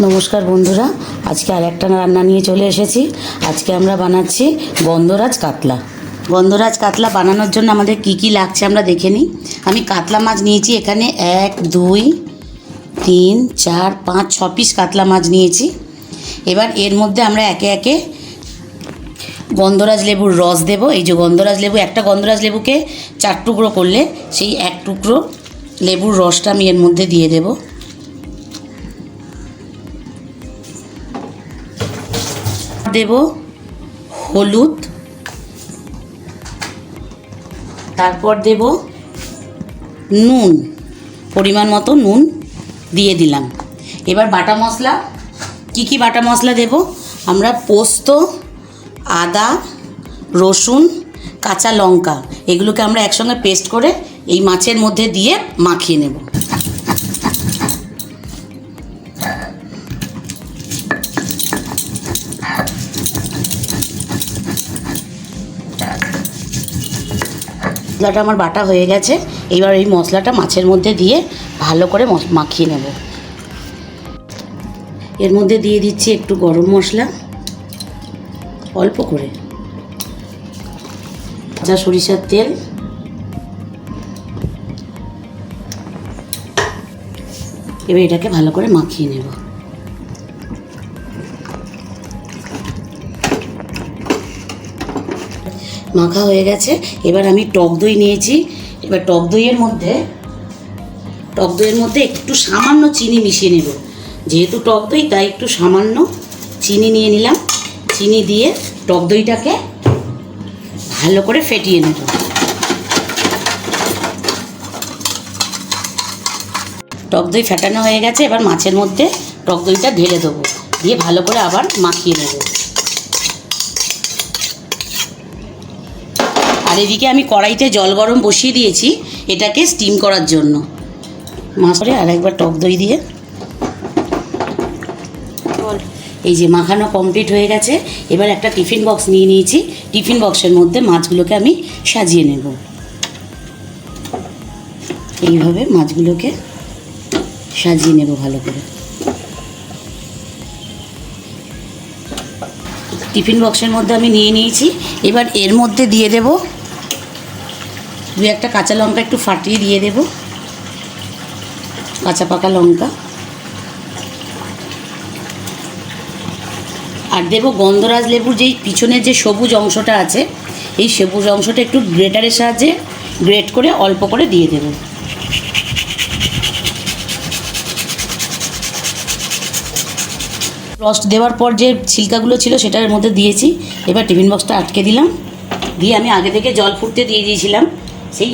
নমস্কার বন্ধুরা, আজকে আর একটা রান্না নিয়ে চলে এসেছি। আজকে আমরা বানাচ্ছি গন্ধরাজ কাতলা। গন্ধরাজ কাতলা বানানোর জন্য আমাদের কি কি লাগছে আমরা দেখে নিই। আমি কাতলা মাছ নিয়েছি এখানে 1 2 3 4 5 6 পিস কাতলা মাছ নিয়েছি। এবার এর মধ্যে আমরা একে একে গন্ধরাজ লেবুর রস দেব। এই যে গন্ধরাজ লেবু, একটা গন্ধরাজ লেবুকে 4 টুকরো করলে সেই 1 টুকরো লেবুর রসটা আমি এর মধ্যে দিয়ে দেব। দেব হলুদ, তারপর দেব নুন, পরিমাণ মতো নুন দিয়ে দিলাম। এবার বাটা মশলা, কি কি বাটা মশলা দেব আমরা, পোস্ত, আদা, রসুন, কাঁচা লঙ্কা, এগুলোকে আমরা একসঙ্গে পেস্ট করে এই মাছের মধ্যে দিয়ে মাখিয়ে নেব। মশলাটা আমার বাটা হয়ে গেছে। এবার এই মশলাটা মাছের মধ্যে দিয়ে ভালো করে মাখিয়ে নেব। এর মধ্যে দিয়ে দিচ্ছি একটু গরম মশলা, অল্প করে, যা সরিষার তেল, এবার এটাকে ভালো করে মাখিয়ে নেব। মাখা হয়ে গেছে। এবার আমি টক দই নিয়েছি। এবার টক দইয়ের মধ্যে একটু সামান্য চিনি মিশিয়ে নেব। যেহেতু টক দই তাই একটু সামান্য চিনি নিয়ে নিলাম। চিনি দিয়ে টক দইটাকে ভালো করে ফেটিয়ে নেব। টক দই ফেটানো হয়ে গেছে। এবার মাছের মধ্যে টক দইটা ঢেলে দেবো, দিয়ে ভালো করে আবার মাখিয়ে নেব। আর এদিকে আমি কড়াইতে জল গরম বসিয়ে দিয়েছি এটাকে স্টিম করার জন্য। মাছটা আর একবার টক দই দিয়ে, এই যে মাখানো কমপ্লিট হয়ে গেছে। এবার একটা টিফিন বক্স নিয়ে নিয়েছি। টিফিন বক্সের মধ্যে মাছগুলোকে আমি সাজিয়ে নেব। এইভাবে মাছগুলোকে সাজিয়ে নেব ভালো করে। টিফিন বক্সের মধ্যে আমি নিয়ে নিয়েছি। এবার এর মধ্যে দিয়ে দেব 2-1টা কাঁচা লঙ্কা, একটু ফাটিয়ে দিয়ে দেব, কাঁচা পাকা লঙ্কা। আর দেব গন্ধরাজ লেবুর যেই পিছনের যে সবুজ অংশটা আছে, এই সবুজ অংশটা একটু গ্রেটারের সাহায্যে গ্রেট করে অল্প করে দিয়ে দেব। রস দেওয়ার পর যে ছিলকাগুলো ছিল সেটার মধ্যে দিয়েছি। এবার টিফিন বক্সটা আটকে দিলাম। দিয়ে আমি আগে থেকে জল ফুটতে দিয়ে দিয়েছিলাম, সেই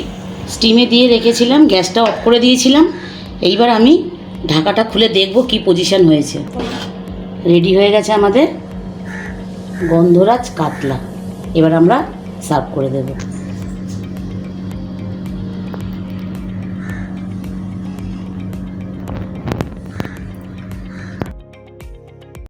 স্টিমে দিয়ে রেখেছিলাম, গ্যাসটা অফ করে দিয়েছিলাম। এইবার আমি ঢাকাটা খুলে দেখব কি পজিশন হয়েছে। রেডি হয়ে গেছে আমাদের গন্ধরাজ কাতলা। এবার আমরা সার্ভ করে দেব।